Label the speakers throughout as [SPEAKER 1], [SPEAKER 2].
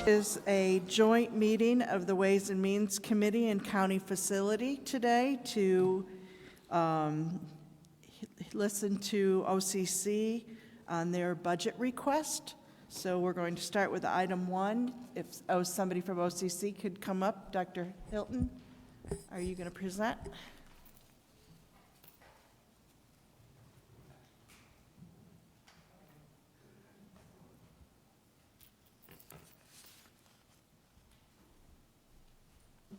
[SPEAKER 1] Is a joint meeting of the Ways and Means Committee and County Facility today to listen to OCC on their budget request. So we're going to start with item 1. If somebody from OCC could come up. Dr. Hilton, are you going to present?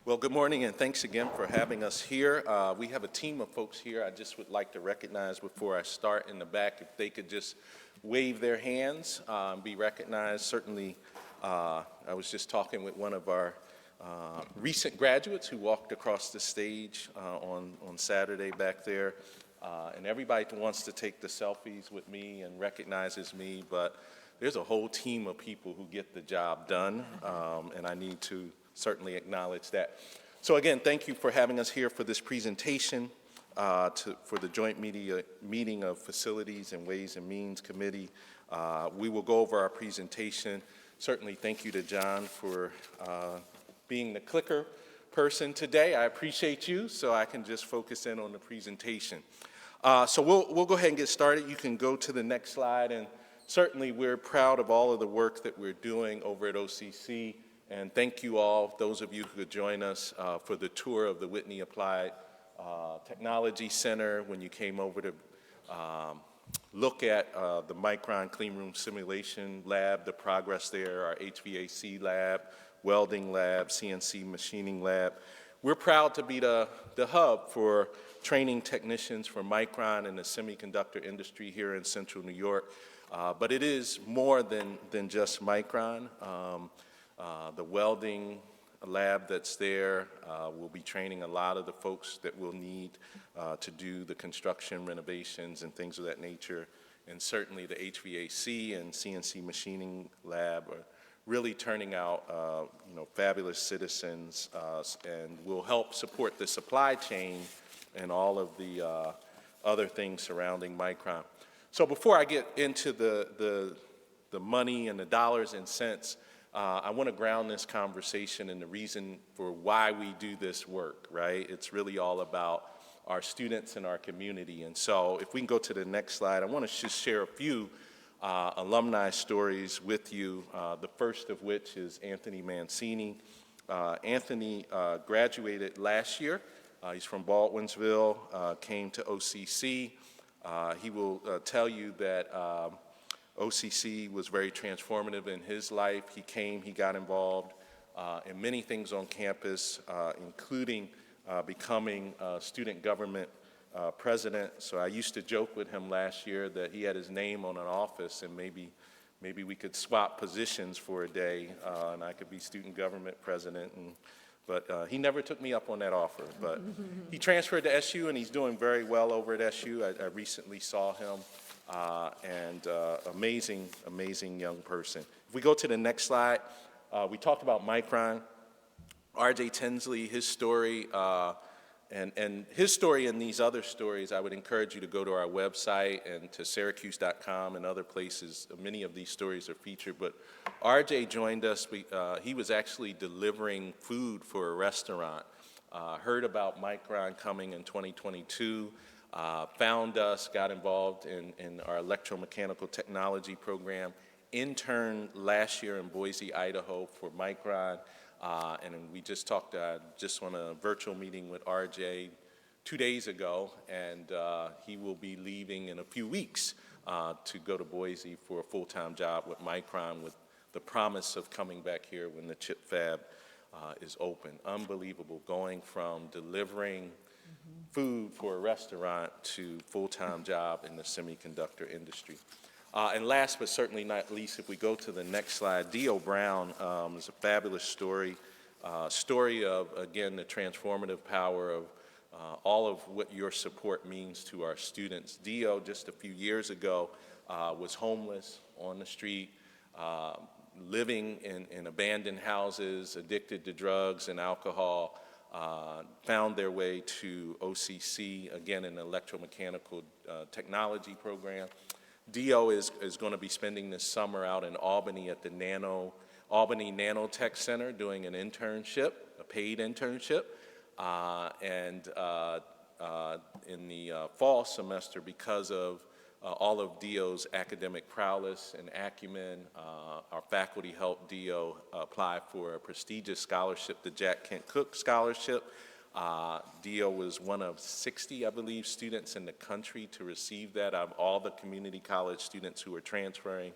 [SPEAKER 2] Well, good morning, and thanks again for having us here. We have a team of folks here I just would like to recognize before I start in the back. If they could just wave their hands, be recognized. Certainly, I was just talking with one of our recent graduates who walked across the stage on Saturday back there. And everybody wants to take the selfies with me and recognizes me, but there's a whole team of people who get the job done, and I need to certainly acknowledge that. So again, thank you for having us here for this presentation for the joint meeting of Facilities and Ways and Means Committee. We will go over our presentation. Certainly thank you to John for being the clicker person today. I appreciate you, so I can just focus in on the presentation. So we'll go ahead and get started. You can go to the next slide, and certainly we're proud of all of the work that we're doing over at OCC. And thank you all, those of you who could join us for the tour of the Whitney Applied Technology Center when you came over to look at the Micron Clean Room Simulation Lab, the progress there, our HVAC lab, welding lab, CNC machining lab. We're proud to be the hub for training technicians for Micron and the semiconductor industry here in Central New York. But it is more than just Micron. The welding lab that's there will be training a lot of the folks that we'll need to do the construction renovations and things of that nature. And certainly the HVAC and CNC machining lab are really turning out fabulous citizens and will help support the supply chain and all of the other things surrounding Micron. So before I get into the money and the dollars and cents, I want to ground this conversation in the reason for why we do this work, right? It's really all about our students and our community. And so if we can go to the next slide, I want to just share a few alumni stories with you, the first of which is Anthony Mancini. Anthony graduated last year. He's from Baldwinsville, came to OCC. He will tell you that OCC was very transformative in his life. He got involved in many things on campus, including becoming student government president. So I used to joke with him last year that he had his name on an office and maybe we could swap positions for a day and I could be student government president. But he never took me up on that offer. But he transferred to SU and he's doing very well over at SU. I recently saw him. And amazing young person. If we go to the next slide, we talked about Micron. R.J. Tinsley, his story, and his story and these other stories, I would encourage you to go to our website and to Syracuse.com and other places. Many of these stories are featured, but R.J. joined us. He was actually delivering food for a restaurant. Heard about Micron coming in 2022. Found us, got involved in our electromechanical technology program, interned last year in Boise, Idaho for Micron, and we just talked just on a virtual meeting with RJ 2 days ago, and he will be leaving in a few weeks to go to Boise for a full-time job with Micron with the promise of coming back here when the chip fab is open. Unbelievable, going from delivering food for a restaurant to full-time job in the semiconductor industry. And last but certainly not least, if we go to the next slide, D.O. Brown is a fabulous story of, again, the transformative power of all of what your support means to our students. D.O. just a few years ago was homeless on the street, living in abandoned houses, addicted to drugs and alcohol, found their way to OCC, again, an electromechanical technology program. Dio is going to be spending this summer out in Albany at the Albany Nanotech Center doing an internship, a paid internship. And in the fall semester, because of all of Dio's academic prowess and acumen, our faculty helped Dio apply for a prestigious scholarship, the Jack Kent Cooke Scholarship. Dio was one of 60, I believe, students in the country to receive that out of all the community college students who are transferring,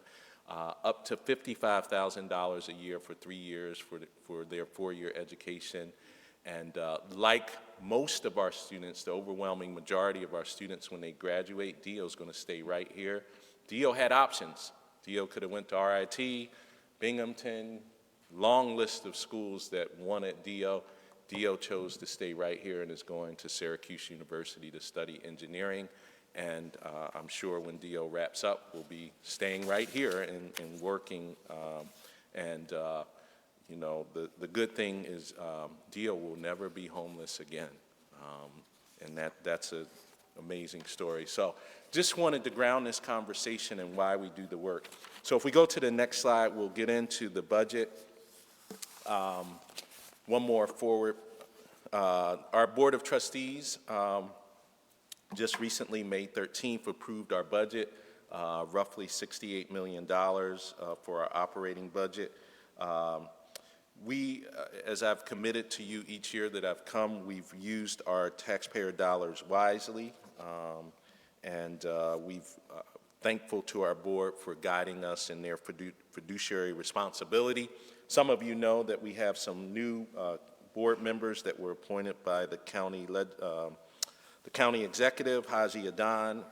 [SPEAKER 2] up to $55,000 a year for 3 years for their 4-year education. And like most of our students, the overwhelming majority of our students, when they graduate, Dio's going to stay right here. Dio had options. Dio could have went to RIT, Binghamton, long list of schools that wanted Dio. Dio chose to stay right here and is going to Syracuse University to study engineering. And I'm sure when Dio wraps up, we'll be staying right here and working. You know, the good thing is Dio will never be homeless again. And that's an amazing story. So just wanted to ground this conversation and why we do the work. So if we go to the next slide, we'll get into the budget. One more forward. Our Board of Trustees just recently, May 13th, approved our budget, roughly $68 million for our operating budget. We, as I've committed to you each year that I've come, we've used our taxpayer dollars wisely, and we've thankful to our board for guiding us in their fiduciary responsibility. Some of you know that we have some new board members that were appointed by the county executive, Haji Adan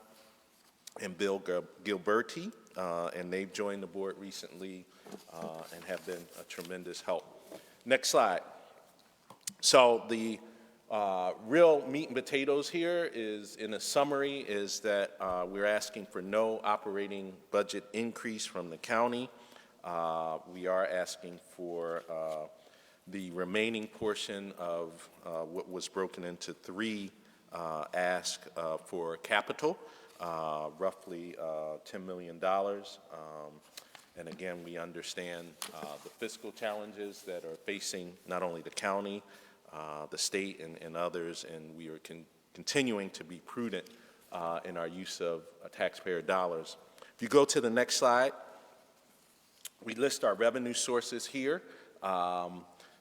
[SPEAKER 2] and Bill Gilberti, and they've joined the board recently and have been a tremendous help. Next slide. So the real meat and potatoes here is, in a summary, is that we're asking for no operating budget increase from the county. We are asking for the remaining portion of what was broken into 3 asks for capital, roughly $10 million. And again, we understand the fiscal challenges that are facing not only the county, the state, and others, and we are continuing to be prudent in our use of taxpayer dollars. If you go to the next slide, we list our revenue sources here.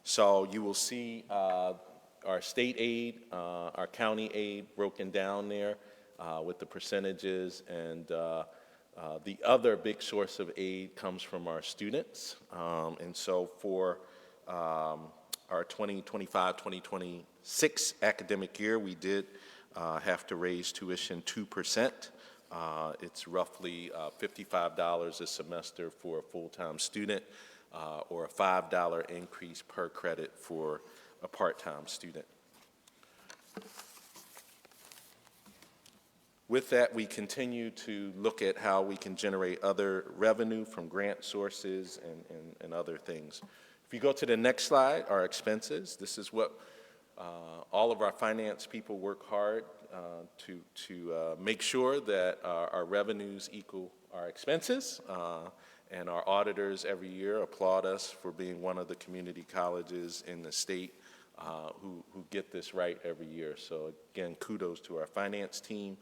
[SPEAKER 2] So you will see our state aid, our county aid broken down there with the percentages, and the other big source of aid comes from our students. And so for our 2025-2026 academic year, we did have to raise tuition 2%. It's roughly $55 a semester for a full-time student, or a $5 increase per credit for a part-time student. With that, we continue to look at how we can generate other revenue from grant sources and other things. If you go to the next slide, our expenses, this is what all of our finance people work hard to make sure that our revenues equal our expenses. And our auditors every year applaud us for being one of the community colleges in the state who get this right every year. So again, kudos to our finance team.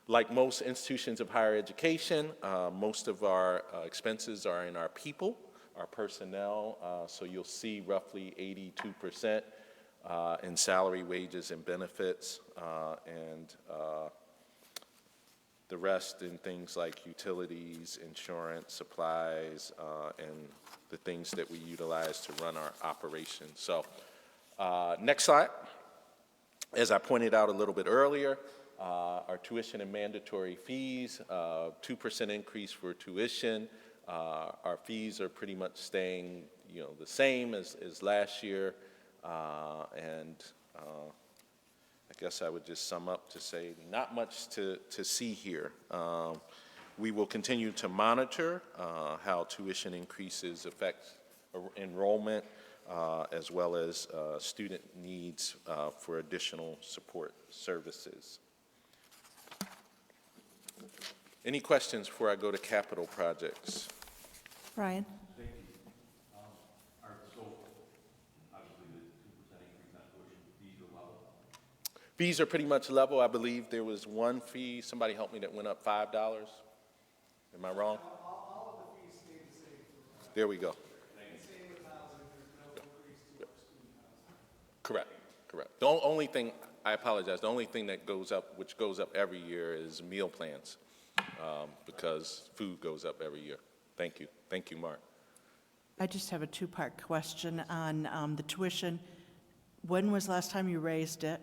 [SPEAKER 2] Like most institutions of higher education, most of our expenses are in our people, our personnel. So you'll see roughly 82% in salary, wages, and benefits, and the rest in things like utilities, insurance, supplies, and the things that we utilize to run our operations. So next slide. As I pointed out a little bit earlier, our tuition and mandatory fees, 2% increase for tuition. Our fees are pretty much staying, the same as last year, and I guess I would just sum up to say not much to see here. We will continue to monitor how tuition increases affect enrollment, as well as student needs for additional support services. Any questions before I go to capital projects?
[SPEAKER 1] Ryan?
[SPEAKER 2] Fees are pretty much level. I believe there was one fee, somebody help me, that went up $5. Am I wrong?
[SPEAKER 3] All of the fees stay the same.
[SPEAKER 2] There we go.
[SPEAKER 3] Same with housing, there's no increase to our student housing.
[SPEAKER 2] Correct, correct. The only thing, I apologize, the only thing that goes up, which goes up every year, is meal plans, because food goes up every year. Thank you. Thank you, Mark.
[SPEAKER 1] I just have a two-part question on the tuition. When was the last time you raised it?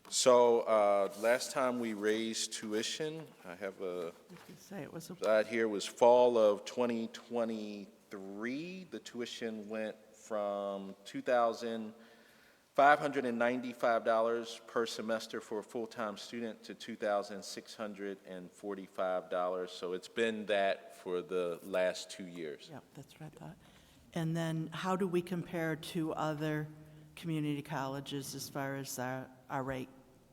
[SPEAKER 2] So last time we raised tuition, I have a
[SPEAKER 1] You can say it was,
[SPEAKER 2] slide here, was fall of 2023. The tuition went from $2,595 per semester for a full-time student to $2,645. So it's been that for the last 2 years.
[SPEAKER 1] yeah, that's what I thought. And then how do we compare to other community colleges as far as our rate?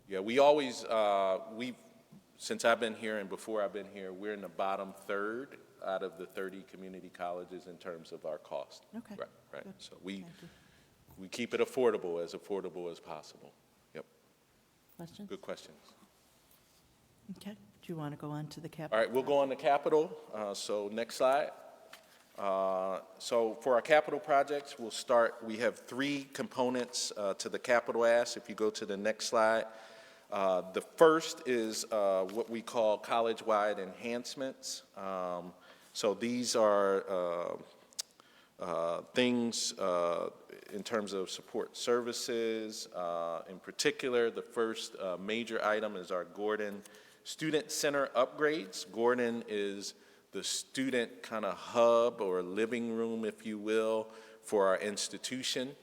[SPEAKER 2] Yeah, we always, since I've been here and before I've been here, we're in the bottom third out of the 30 community colleges in terms of our cost.
[SPEAKER 1] Okay.
[SPEAKER 2] Right, right.
[SPEAKER 1] Good.
[SPEAKER 2] So
[SPEAKER 1] Thank you.
[SPEAKER 2] we keep it affordable as possible. Yep,
[SPEAKER 1] Questions?
[SPEAKER 2] good questions.
[SPEAKER 1] Okay. Do you want to go on to the
[SPEAKER 2] All
[SPEAKER 1] capital?
[SPEAKER 2] right, we'll go on to capital. So next slide. So for our capital projects, we'll start, we have 3 components to the capital ask. If you go to the next slide. The first is what we call college-wide enhancements. So these are things in terms of support services. In particular, the first major item is our Gordon Student Center upgrades. Gordon is the student kind of hub or living room, if you will, for our institution.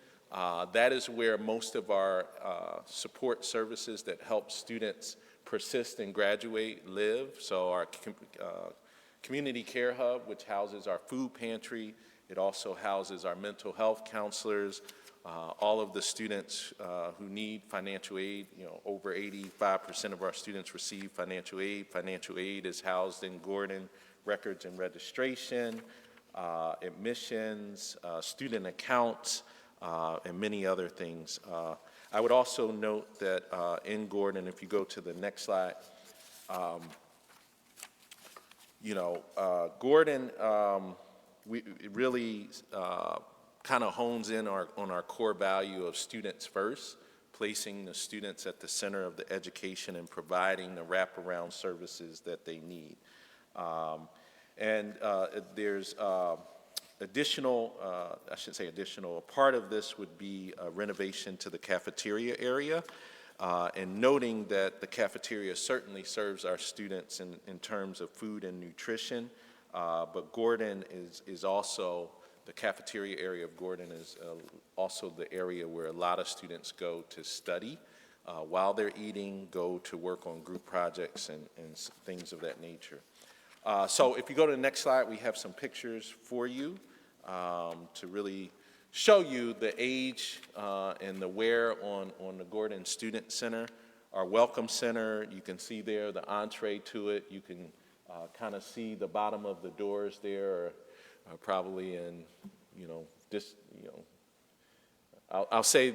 [SPEAKER 2] That is where most of our support services that help students persist and graduate live. So our community care hub, which houses our food pantry, it also houses our mental health counselors, all of the students who need financial aid. You know, over 85% of our students receive financial aid. Financial aid is housed in Gordon. Records and registration, admissions, student accounts, and many other things. I would also note that in Gordon, if you go to the next slide, Gordon, it really kind of hones in on our core value of students first, placing the students at the center of the education and providing the wraparound services that they need. There's additional, I shouldn't say additional, a part of this would be a renovation to the cafeteria area, and noting that the cafeteria certainly serves our students in terms of food and nutrition, but Gordon is also, the cafeteria area of Gordon is also the area where a lot of students go to study while they're eating, go to work on group projects and things of that nature. So if you go to the next slide, we have some pictures for you to really show you the age and the wear on the Gordon Student Center. Our Welcome Center, you can see there the entree to it. You can kind of see the bottom of the doors there are probably in, I'll say,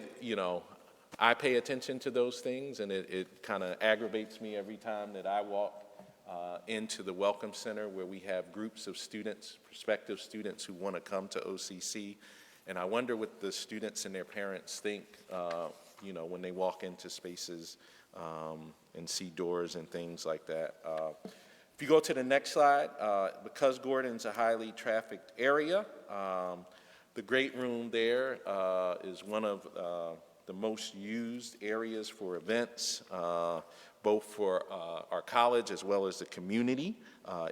[SPEAKER 2] I pay attention to those things, and it kind of aggravates me every time that I walk into the Welcome Center, where we have groups of students, prospective students who want to come to OCC. And I wonder what the students and their parents think, when they walk into spaces and see doors and things like that. If you go to the next slide, because Gordon's a highly trafficked area, the great room there is one of the most used areas for events, both for our college as well as the community.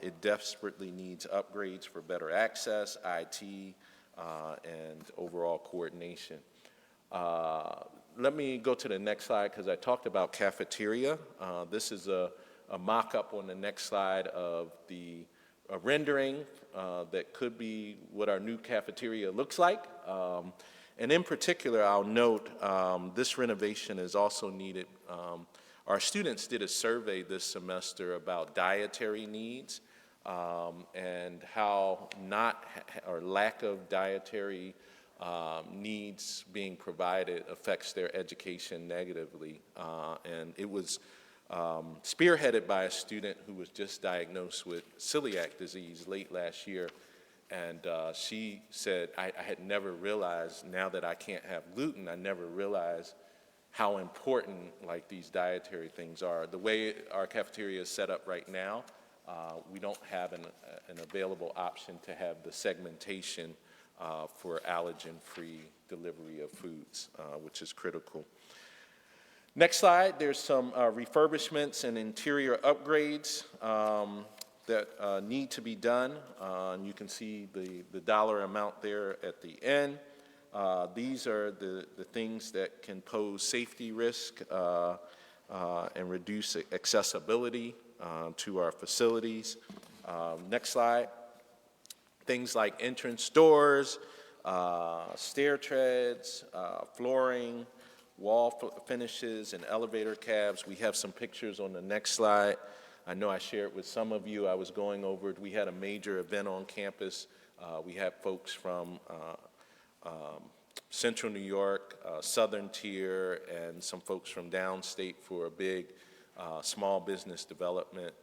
[SPEAKER 2] It desperately needs upgrades for better access, IT, and overall coordination. Let me go to the next slide, because I talked about cafeteria. This is a mock-up on the next slide of the rendering that could be what our new cafeteria looks like. And in particular, I'll note this renovation is also needed Our students did a survey this semester about dietary needs and how or lack of dietary needs being provided affects their education negatively. And it was spearheaded by a student who was just diagnosed with celiac disease late last year. And she said, I had never realized, now that I can't have gluten, I never realized how important like these dietary things are. The way our cafeteria is set up right now, we don't have an available option to have the segmentation for allergen-free delivery of foods, which is critical. Next slide, there's some refurbishments and interior upgrades that need to be done. And you can see the dollar amount there at the end. These are the things that can pose safety risk and reduce accessibility to our facilities. Next slide. Things like entrance doors, stair treads, flooring, wall finishes, and elevator cabs. We have some pictures on the next slide. I know I shared with some of you. I was going over it. We had a major event on campus. We had folks from Central New York, Southern Tier, and some folks from downstate for a big small business development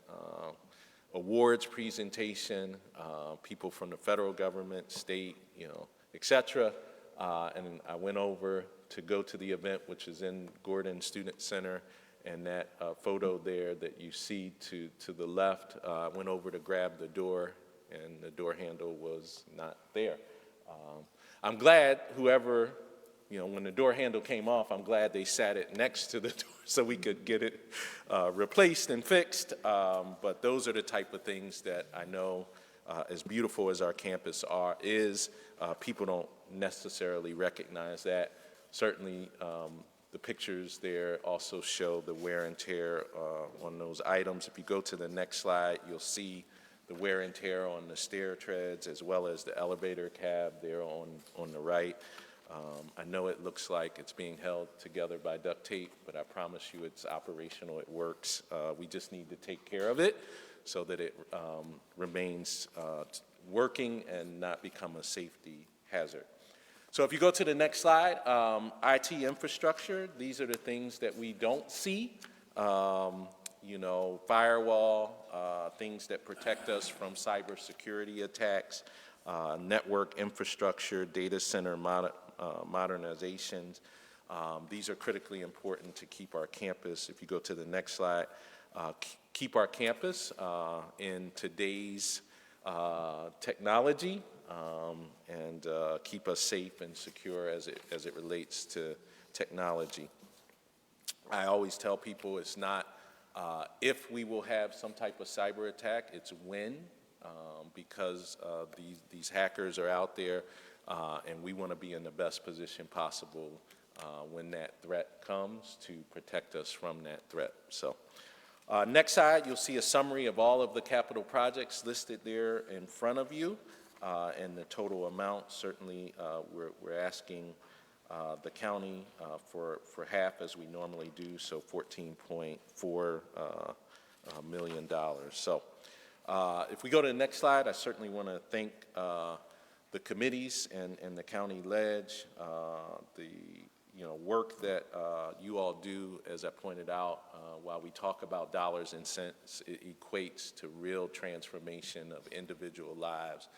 [SPEAKER 2] awards presentation, people from the federal government, state, et cetera. And I went over to go to the event, which is in Gordon Student Center, and that photo there that you see to the left, I went over to grab the door, and the door handle was not there. I'm glad whoever, when the door handle came off, I'm glad they sat it next to the door so we could get it replaced and fixed. But those are the type of things that I know, as beautiful as our campus is, people don't necessarily recognize that. Certainly, the pictures there also show the wear and tear on those items. If you go to the next slide, you'll see the wear and tear on the stair treads as well as the elevator cab there on the right. I know it looks like it's being held together by duct tape, but I promise you it's operational, it works. We just need to take care of it so that it remains working and not become a safety hazard. So if you go to the next slide, IT infrastructure, these are the things that we don't see. Firewall, things that protect us from cybersecurity attacks, network infrastructure, data center modernizations. These are critically important to keep our campus, if you go to the next slide, keep our campus in today's technology and keep us safe and secure as it relates to technology. I always tell people it's not if we will have some type of cyber attack, it's when, because these hackers are out there, and we want to be in the best position possible when that threat comes to protect us from that threat. So, next slide, you'll see a summary of all of the capital projects listed there in front of you, and the total amount. Certainly, we're asking the county for half as we normally do, so $14.4 million. So if we go to the next slide, I certainly want to thank the committees and the county ledge, the work that you all do. As I pointed out, while we talk about dollars and cents, it equates to real transformation of individual lives.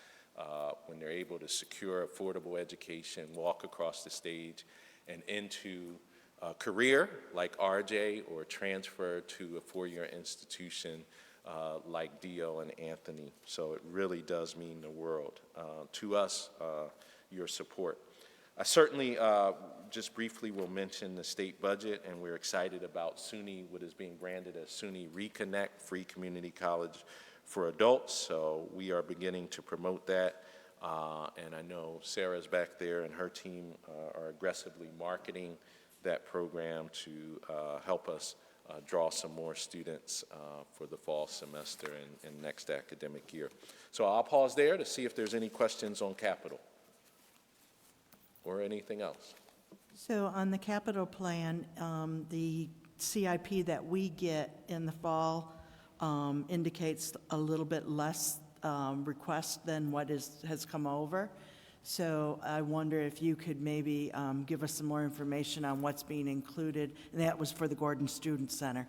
[SPEAKER 2] When they're able to secure affordable education, walk across the stage and into a career like RJ or transfer to a four-year institution like Dio and Anthony. So it really does mean the world to us, your support. I certainly just briefly will mention the state budget, and we're excited about SUNY, what is being branded as SUNY Reconnect, Free Community College for Adults. So we are beginning to promote that, and I know Sarah's back there and her team are aggressively marketing that program to help us draw some more students for the fall semester and next academic year. So I'll pause there to see if there's any questions on capital or anything else.
[SPEAKER 1] So on the capital plan, the CIP that we get in the fall indicates a little bit less request than what has come over. So I wonder if you could maybe give us some more information on what's being included. And that was for the Gordon Student Center.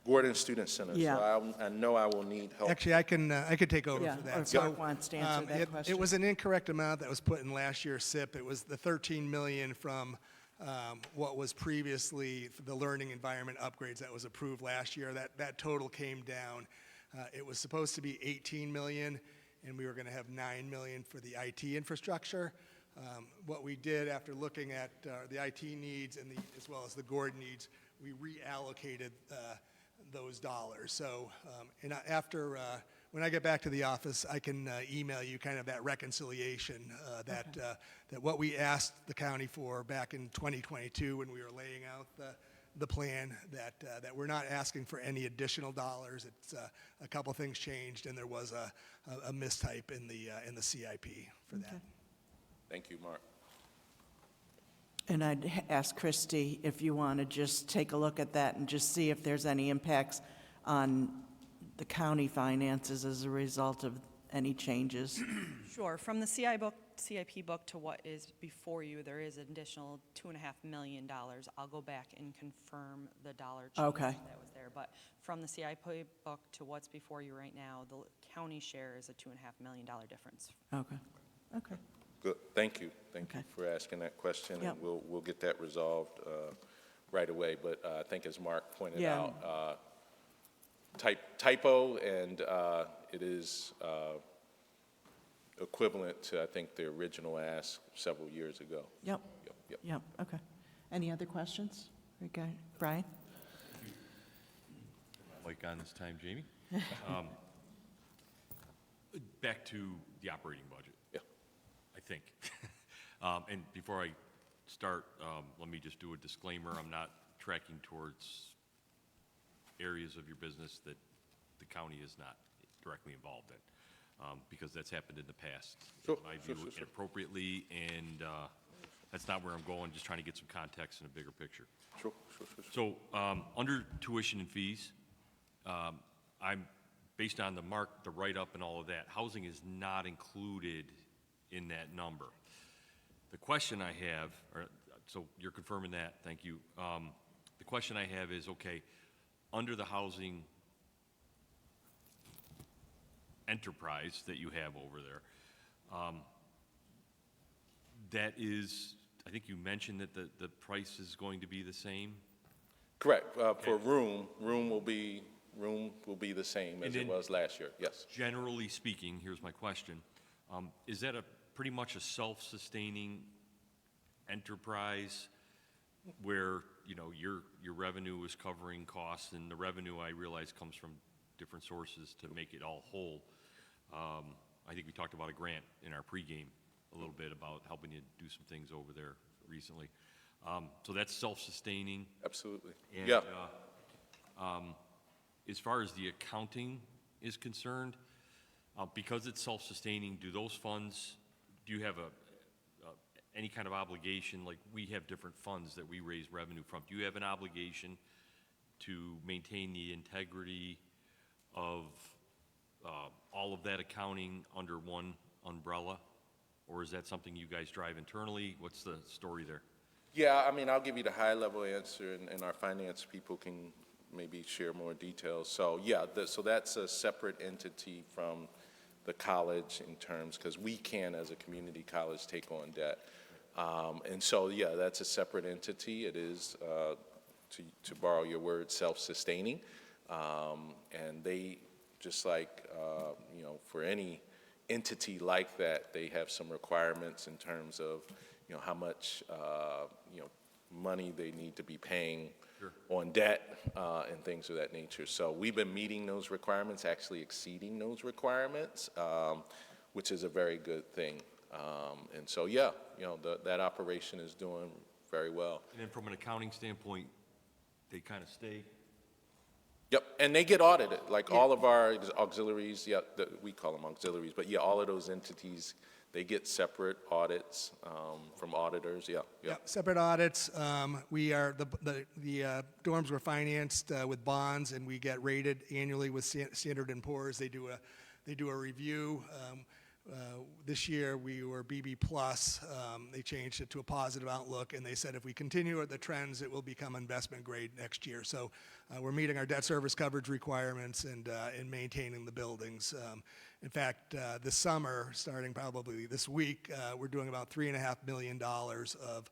[SPEAKER 2] Gordon Student Center.
[SPEAKER 1] Yeah.
[SPEAKER 2] So I know I will need help.
[SPEAKER 4] Actually, I could take over
[SPEAKER 1] Yeah,
[SPEAKER 4] for
[SPEAKER 1] or
[SPEAKER 4] that.
[SPEAKER 1] if Mark wants to answer that question.
[SPEAKER 4] It was an incorrect amount that was put in last year's SIP. It was the 13 million from what was previously for the learning environment upgrades that was approved last year. That total came down. It was supposed to be 18 million, and we were going to have 9 million for the IT infrastructure. What we did after looking at the IT needs and as well as the Gordon needs, we reallocated those dollars. So after when I get back to the office, I can email you kind of that reconciliation that what we asked the county for back in 2022 when we were laying out the plan, that we're not asking for any additional dollars. It's a couple things changed, and there was a mistype in the CIP for that.
[SPEAKER 2] Thank you, Mark.
[SPEAKER 1] And I'd ask Christy if you want to just take a look at that and just see if there's any impacts on the county finances as a result of any changes.
[SPEAKER 5] Sure. From the CIP book to what is before you, there is an additional $2.5 million. I'll go back and confirm the dollar change
[SPEAKER 1] Okay.
[SPEAKER 5] that was there. But from the CIP book to what's before you right now, the county share is a $2.5 million difference.
[SPEAKER 1] Okay, okay.
[SPEAKER 2] Good. Thank you. Thank you
[SPEAKER 1] Okay.
[SPEAKER 2] for asking that question.
[SPEAKER 1] Yep.
[SPEAKER 2] And we'll get that resolved right away. But I think as Mark pointed
[SPEAKER 1] Yeah.
[SPEAKER 2] out, typo, and it is equivalent to, I think, the original ask several years ago.
[SPEAKER 1] Yep,
[SPEAKER 2] Yep.
[SPEAKER 1] yep, okay. Any other questions? Okay, Brian?
[SPEAKER 6] Like on this time, Jamie. Back to the operating budget.
[SPEAKER 2] Yeah.
[SPEAKER 6] I think. And before I start, let me just do a disclaimer. I'm not tracking towards areas of your business that the county is not directly involved in, because that's happened in the past.
[SPEAKER 2] Sure,
[SPEAKER 6] In my
[SPEAKER 2] sure,
[SPEAKER 6] view,
[SPEAKER 2] sure, sure.
[SPEAKER 6] inappropriately, and that's not where I'm going, just trying to get some context and a bigger picture.
[SPEAKER 2] Sure, sure, sure, sure.
[SPEAKER 6] So, under tuition and fees, I'm, based on the write-up and all of that, housing is not included in that number. The question I have, so you're confirming that, thank you. The question I have is, okay, under the housing enterprise that you have over there, that is, I think you mentioned that the price is going to be the same?
[SPEAKER 2] Correct. For room will be the same as
[SPEAKER 6] And
[SPEAKER 2] it
[SPEAKER 6] then-
[SPEAKER 2] was last year. Yes.
[SPEAKER 6] Generally speaking, here's my question, is that pretty much a self-sustaining enterprise where, you know, your revenue is covering costs, and the revenue, I realize, comes from different sources to make it all whole? I think we talked about a grant in our pregame a little bit about helping you do some things over there recently. So that's self-sustaining.
[SPEAKER 2] Absolutely.
[SPEAKER 6] And,
[SPEAKER 2] Yeah.
[SPEAKER 6] As far as the accounting is concerned, because it's self-sustaining, do those funds, do you have any kind of obligation? Like, we have different funds that we raise revenue from. Do you have an obligation to maintain the integrity of all of that accounting under one umbrella? Or is that something you guys drive internally? What's the story there?
[SPEAKER 2] Yeah, I mean, I'll give you the high-level answer, and our finance people can maybe share more details. So, yeah, so that's a separate entity from the college in terms, because we can, as a community college, take on debt. And so, yeah, that's a separate entity. It is, to borrow your word, self-sustaining. And they, just like, you know, for any entity like that, they have some requirements in terms of, you know, how much, you know, money they need to be paying on debt and things of that nature. So we've been meeting those requirements, actually exceeding those requirements, which is a very good thing. And so, yeah, you know, that operation is doing very well.
[SPEAKER 6] And then from an accounting standpoint, they kind of stay?
[SPEAKER 2] Yep, and they get audited, like all of our auxiliaries, yeah, we call them auxiliaries, but yeah, all of those entities, they get separate audits from auditors, yeah.
[SPEAKER 4] Yeah, separate audits. The dorms were financed with bonds, and we get rated annually with Standard & Poor's. They do a review. This year, we were BB+. They changed it to a positive outlook, and they said if we continue at the trends, it will become investment grade next year. So we're meeting our debt service coverage requirements and maintaining the buildings. In fact, this summer, starting probably this week, we're doing about $3.5 million of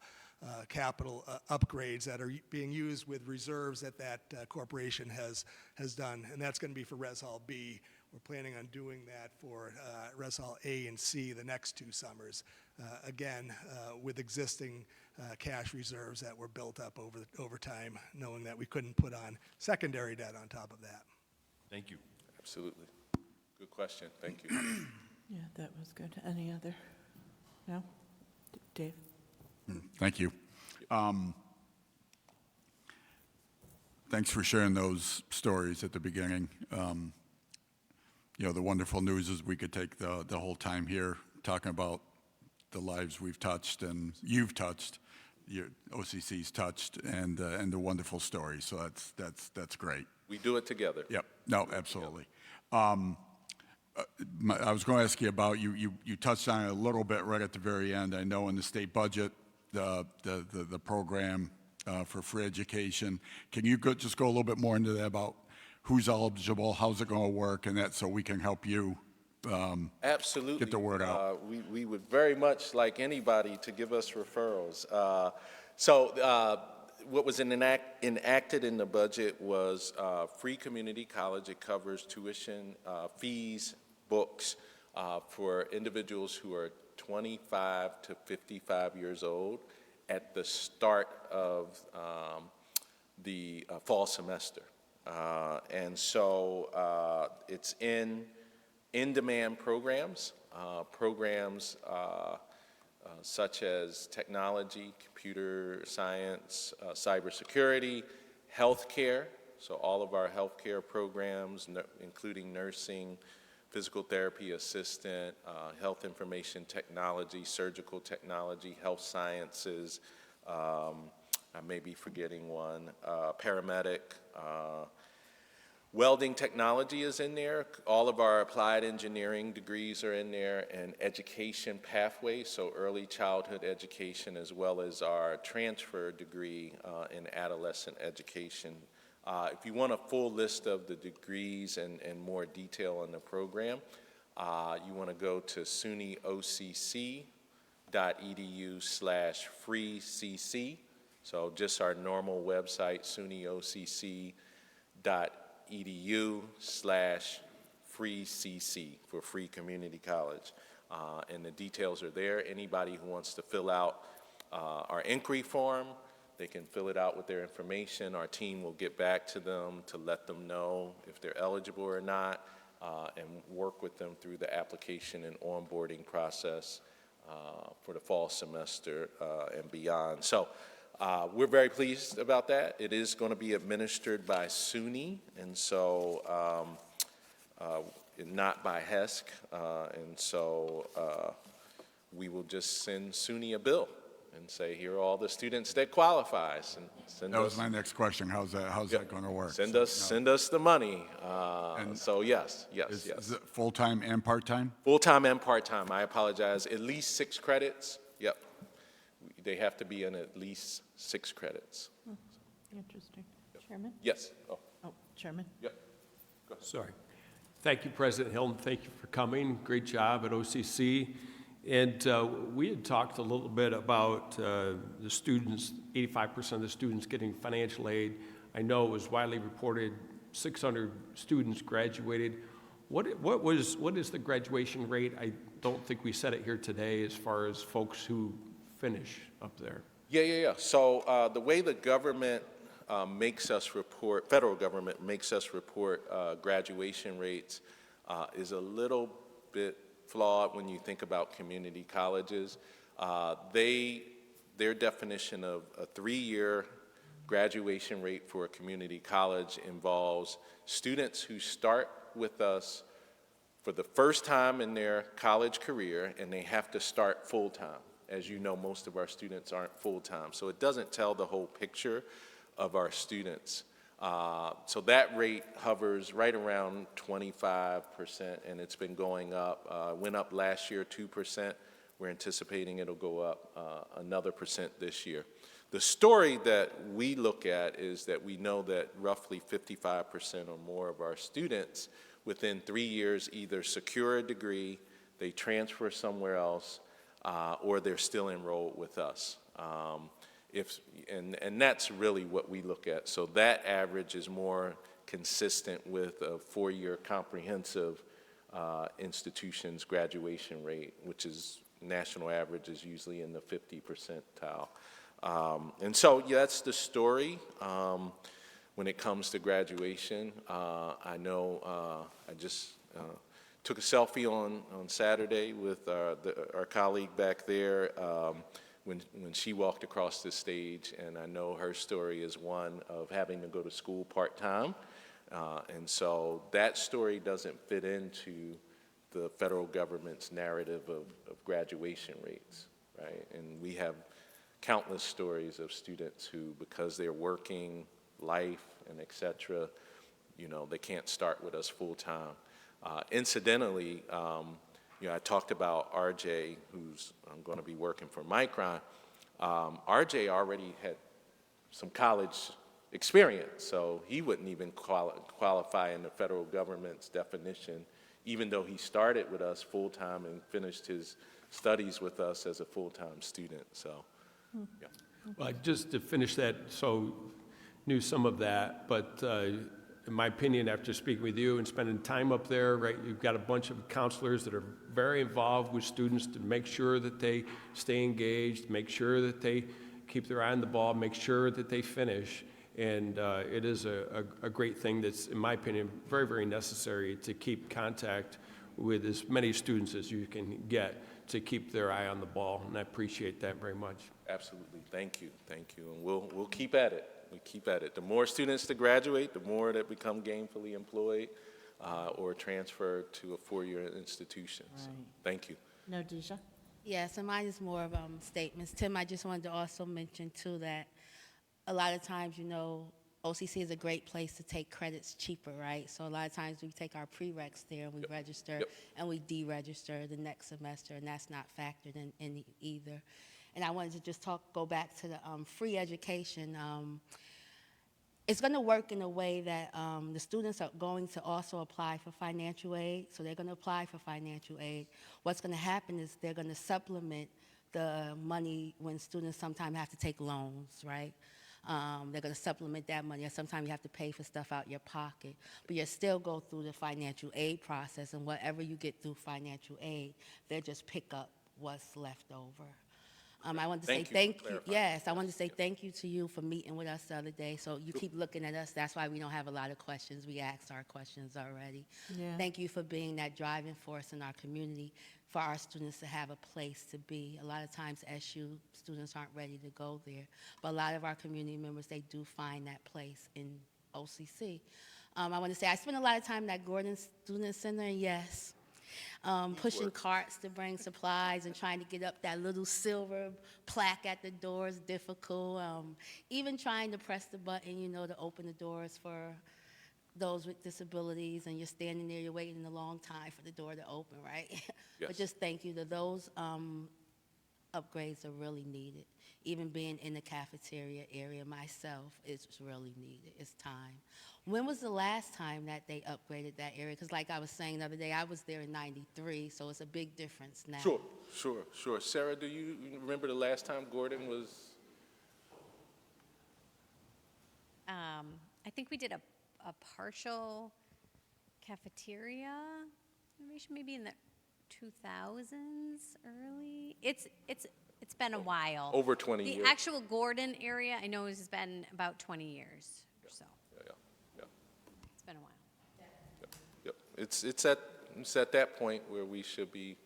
[SPEAKER 4] capital upgrades that are being used with reserves that corporation has done, and that's going to be for Res Hall B. We're planning on doing that for Res Hall A and C the next 2 summers, again, with existing cash reserves that were built up over time, knowing that we couldn't put on secondary debt on top of that.
[SPEAKER 6] Thank you.
[SPEAKER 2] Absolutely. Good question. Thank you.
[SPEAKER 1] Yeah, that was good. Any other? No? Dave?
[SPEAKER 7] Thank you. Thanks for sharing those stories at the beginning. You know, the wonderful news is we could take the whole time here talking about the lives we've touched and you've touched, your OCC's touched, and the wonderful stories. So that's great.
[SPEAKER 2] We do it together.
[SPEAKER 7] Yep. No, absolutely. I was going to ask you about, you touched on it a little bit right at the very end. I know in the state budget, the program for free education. Can you just go a little bit more into that about who's eligible, how's it going to work, and that so we can help you
[SPEAKER 2] Absolutely.
[SPEAKER 7] get the word out?
[SPEAKER 2] We would very much like anybody to give us referrals. What was enacted in the budget was free community college. It covers tuition, fees, books for individuals who are 25 to 55 years old at the start of the fall semester. It's in-demand programs, such as technology, computer science, cybersecurity, healthcare. So all of our healthcare programs, including nursing, physical therapy assistant, health information technology, surgical technology, health sciences, I may be forgetting one, paramedic, welding technology is in there. All of our applied engineering degrees are in there, and education pathways, so early childhood education, as well as our transfer degree in adolescent education. If you want a full list of the degrees and more detail on the program, you want to go to sunyocc.edu/freecc. So just our normal website, sunyocc.edu/freecc for free community college. And the details are there. Anybody who wants to fill out our inquiry form, they can fill it out with their information. Our team will get back to them to let them know if they're eligible or not, and work with them through the application and onboarding process for the fall semester and beyond. So we're very pleased about that. It is going to be administered by SUNY, and so not by HESC, and so we will just send SUNY a bill and say, here are all the students that qualifies, and send
[SPEAKER 7] That
[SPEAKER 2] us.
[SPEAKER 7] was my next question. How's that going to work?
[SPEAKER 2] Send us the money. So yes.
[SPEAKER 7] Is it full-time and part-time?
[SPEAKER 2] Full-time and part-time. I apologize. At least 6 credits. Yep. They have to be in at least 6 credits.
[SPEAKER 1] Interesting. Chairman?
[SPEAKER 2] Yes. Oh,
[SPEAKER 1] Chairman?
[SPEAKER 2] yep.
[SPEAKER 8] Sorry. Thank you, President Hilton. Thank you for coming. Great job at OCC. And we had talked a little bit about the students, 85% of the students getting financial aid. I know it was widely reported 600 students graduated. What is the graduation rate? I don't think we said it here today as far as folks who finish up there.
[SPEAKER 2] Yeah. So the way the government makes us report, federal government makes us report graduation rates is a little bit flawed when you think about community colleges. Their definition of a 3-year graduation rate for a community college involves students who start with us for the first time in their college career, and they have to start full-time. As you know, most of our students aren't full-time, so it doesn't tell the whole picture of our students. So that rate hovers right around 25%, and it's been going up. Went up last year 2%. We're anticipating it'll go up another percent this year. The story that we look at is that we know that roughly 55% or more of our students within 3 years either secure a degree, they transfer somewhere else, or they're still enrolled with us. And that's really what we look at. So that average is more consistent with a 4-year comprehensive institution's graduation rate, which is national average is usually in the 50 percentile. And so, yeah, that's the story when it comes to graduation. I know I just took a selfie on Saturday with our colleague back there when she walked across the stage, and I know her story is one of having to go to school part-time. And so that story doesn't fit into the federal government's narrative of graduation rates, right? And we have countless stories of students who, because they're working, life, and et cetera, you know, they can't start with us full-time. Incidentally, you know, I talked about RJ, who's going to be working for Micron. RJ already had some college experience, so he wouldn't even qualify in the federal government's definition, even though he started with us full-time and finished his studies with us as a full-time student. So, yeah.
[SPEAKER 8] Well, just to finish that, so knew some of that, but in my opinion, after speaking with you and spending time up there, right, you've got a bunch of counselors that are very involved with students to make sure that they stay engaged, make sure that they keep their eye on the ball, make sure that they finish. And it is a great thing that's, in my opinion, very, very necessary to keep contact with as many students as you can get to keep their eye on the ball, and I appreciate that very much.
[SPEAKER 2] Absolutely. Thank you. Thank you. And we'll keep at it. We keep at it. The more students that graduate, the more that become gainfully employed or transfer to a 4-year institution. So,
[SPEAKER 1] Right.
[SPEAKER 2] thank you.
[SPEAKER 1] No, Deja?
[SPEAKER 9] Yes, and mine is more of statements. Tim, I just wanted to also mention, too, that a lot of times, you know, OCC is a great place to take credits cheaper, right? So a lot of times we take our prereqs there and we register and we deregister the next semester, and that's not factored in either. And I wanted to just go back to the free education. It's going to work in a way that the students are going to also apply for financial aid. So they're going to apply for financial aid. What's going to happen is they're going to supplement the money when students sometimes have to take loans, right? They're going to supplement that money, or sometimes you have to pay for stuff out your pocket. But you still go through the financial aid process, and whatever you get through financial aid, they'll just pick up what's left over. I wanted to say thank you. Yes, I wanted to say thank you to you for meeting with us the other day. So you keep looking at us. That's why we don't have a lot of questions. We asked our questions already.
[SPEAKER 1] Yeah.
[SPEAKER 9] Thank you for being that driving force in our community for our students to have a place to be. A lot of times SU students aren't ready to go there, but a lot of our community members, they do find that place in OCC. I want to say I spent a lot of time in that Gordon Student Center, and yes, pushing carts to bring supplies and trying to get up that little silver plaque at the door is difficult. Even trying to press the button, you know, to open the doors for those with disabilities, and you're standing there, you're waiting a long time for the door to open, right?
[SPEAKER 2] Yes.
[SPEAKER 9] But just thank you. Those upgrades are really needed. Even being in the cafeteria area myself, it's really needed. It's time. When was the last time that they upgraded that area? Because like I was saying the other day, I was there in 93, so it's a big difference now.
[SPEAKER 2] Sure. Sarah, do you remember the last time Gordon was?
[SPEAKER 10] I think we did a partial cafeteria renovation, maybe in the 2000s, early. It's been a while.
[SPEAKER 2] Over 20 years.
[SPEAKER 10] The actual Gordon area, I know, has been about 20 years or so.
[SPEAKER 2] Yeah.
[SPEAKER 10] It's been a while.
[SPEAKER 2] Yep. It's at that point where we should be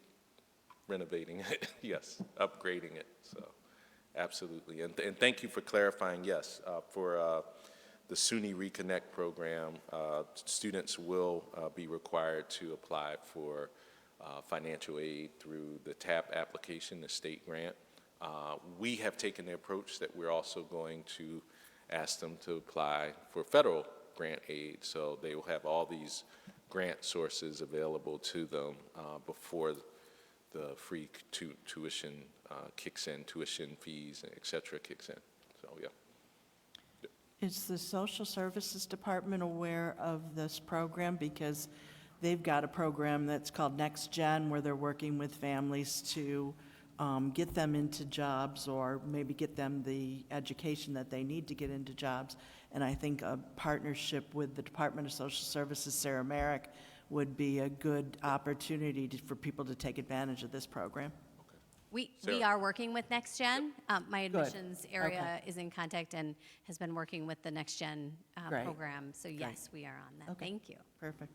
[SPEAKER 2] renovating it. Yes, upgrading it. So, absolutely. And thank you for clarifying. Yes, for the SUNY Reconnect program, students will be required to apply for financial aid through the TAP application, the state grant. We have taken the approach that we're also going to ask them to apply for federal grant aid, so they will have all these grant sources available to them before the free tuition kicks in, tuition fees, et cetera, kicks in. So, yeah.
[SPEAKER 1] Is the Social Services Department aware of this program? Because they've got a program that's called Next Gen, where they're working with families to get them into jobs or maybe get them the education that they need to get into jobs. And I think a partnership with the Department of Social Services, Sarah Merrick, would be a good opportunity for people to take advantage of this program.
[SPEAKER 10] We
[SPEAKER 2] Sarah.
[SPEAKER 10] are working with Next Gen. My
[SPEAKER 1] Good.
[SPEAKER 10] admissions area
[SPEAKER 1] Okay.
[SPEAKER 10] is in contact and has been working with the Next Gen
[SPEAKER 1] Great.
[SPEAKER 10] program. So yes, we are on that.
[SPEAKER 1] Okay.
[SPEAKER 10] Thank you.
[SPEAKER 1] Perfect.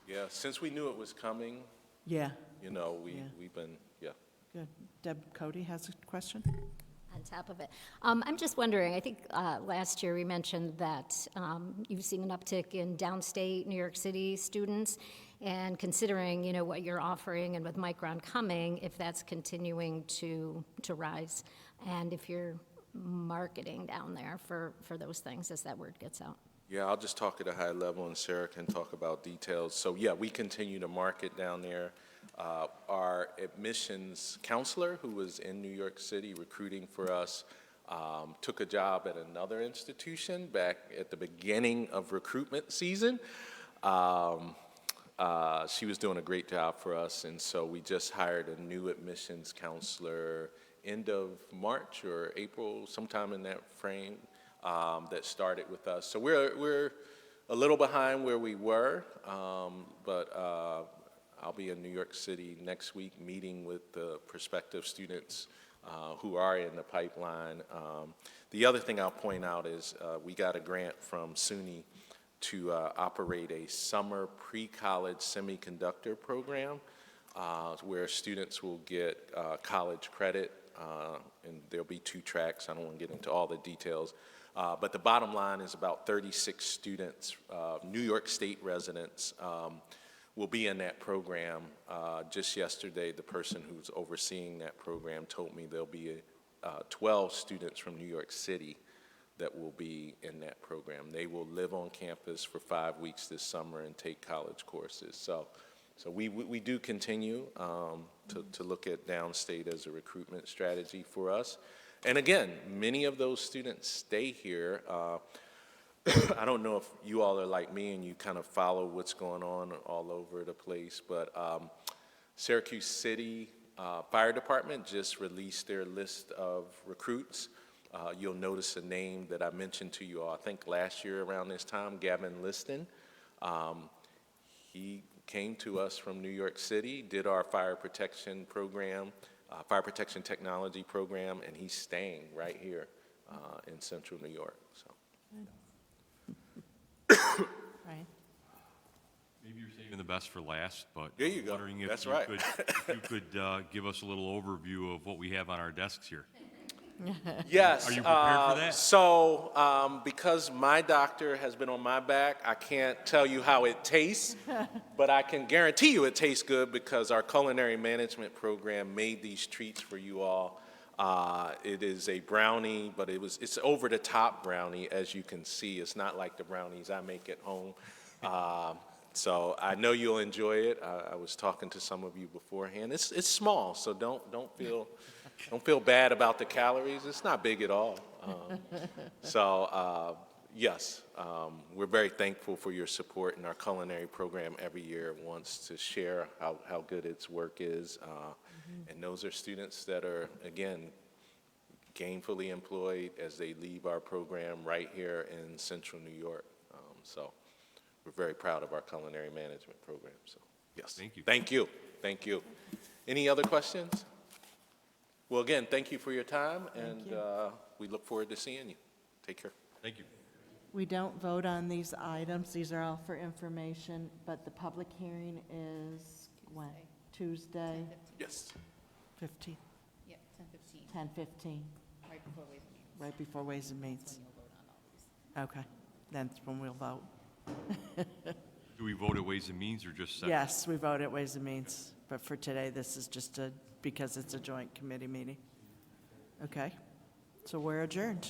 [SPEAKER 2] Yeah, since we knew it was coming,
[SPEAKER 1] Yeah,
[SPEAKER 2] you know,
[SPEAKER 1] Yeah.
[SPEAKER 2] we've been, yeah.
[SPEAKER 1] good. Deb Cody has a question?
[SPEAKER 11] On top of it. I'm just wondering, I think last year we mentioned that you've seen an uptick in downstate New York City students, and considering, you know, what you're offering and with Micron coming, if that's continuing to rise, and if you're marketing down there for those things as that word gets out.
[SPEAKER 2] Yeah, I'll just talk at a high level, and Sarah can talk about details. So, yeah, we continue to market down there. Our admissions counselor, who was in New York City recruiting for us, took a job at another institution back at the beginning of recruitment season. She was doing a great job for us, and so we just hired a new admissions counselor end of March or April, sometime in that frame, that started with us. So we're a little behind where we were, but I'll be in New York City next week meeting with the prospective students who are in the pipeline. The other thing I'll point out is we got a grant from SUNY to operate a summer pre-college semiconductor program where students will get college credit, and there'll be 2 tracks. I don't want to get into all the details. But the bottom line is about 36 students, New York State residents, will be in that program. Just yesterday, the person who's overseeing that program told me there'll be 12 students from New York City that will be in that program. They will live on campus for 5 weeks this summer and take college courses. So we do continue to look at downstate as a recruitment strategy for us. And again, many of those students stay here. I don't know if you all are like me and you kind of follow what's going on all over the place, but Syracuse City Fire Department just released their list of recruits. You'll notice a name that I mentioned to you all, I think last year around this time, Gavin Liston. He came to us from New York City, did our fire protection program, fire protection technology program, and he's staying right here in central New York. So.
[SPEAKER 1] Right.
[SPEAKER 6] Maybe you're saving the best for last, but
[SPEAKER 2] There you go.
[SPEAKER 6] wondering if
[SPEAKER 2] That's
[SPEAKER 6] you
[SPEAKER 2] right.
[SPEAKER 6] could, if you could give us a little overview of what we have on our desks here.
[SPEAKER 2] Yes.
[SPEAKER 6] Are you prepared for that?
[SPEAKER 2] So, because my doctor has been on my back, I can't tell you how it tastes, but I can guarantee you it tastes good because our culinary management program made these treats for you all. It is a brownie, but it's over-the-top brownie, as you can see. It's not like the brownies I make at home. So I know you'll enjoy it. I was talking to some of you beforehand. It's small, so don't feel bad about the calories. It's not big at all. Yes, we're very thankful for your support, and our culinary program every year wants to share how good its work is. And those are students that are, again, gainfully employed as they leave our program right here in central New York. So we're very proud of our culinary management program. So, yes.
[SPEAKER 6] Thank you.
[SPEAKER 2] Thank you. Thank you. Any other questions? Well, again, thank you for your time, and we look forward to seeing you. Take care.
[SPEAKER 6] Thank you.
[SPEAKER 1] We don't vote on these items. These are all for information, but the public hearing is when? Tuesday,
[SPEAKER 2] Yes.
[SPEAKER 1] 15,
[SPEAKER 9] Yep, 10:15,
[SPEAKER 1] 10:15,
[SPEAKER 9] right before Ways and Means.
[SPEAKER 1] right before Ways and Means.
[SPEAKER 9] That's when you'll vote on all these.
[SPEAKER 1] Okay. That's when we'll vote.
[SPEAKER 6] Do we vote at Ways and Means or just second?
[SPEAKER 1] Yes, we vote at Ways and Means, but for today, this is just because it's a joint committee meeting. Okay, so we're adjourned.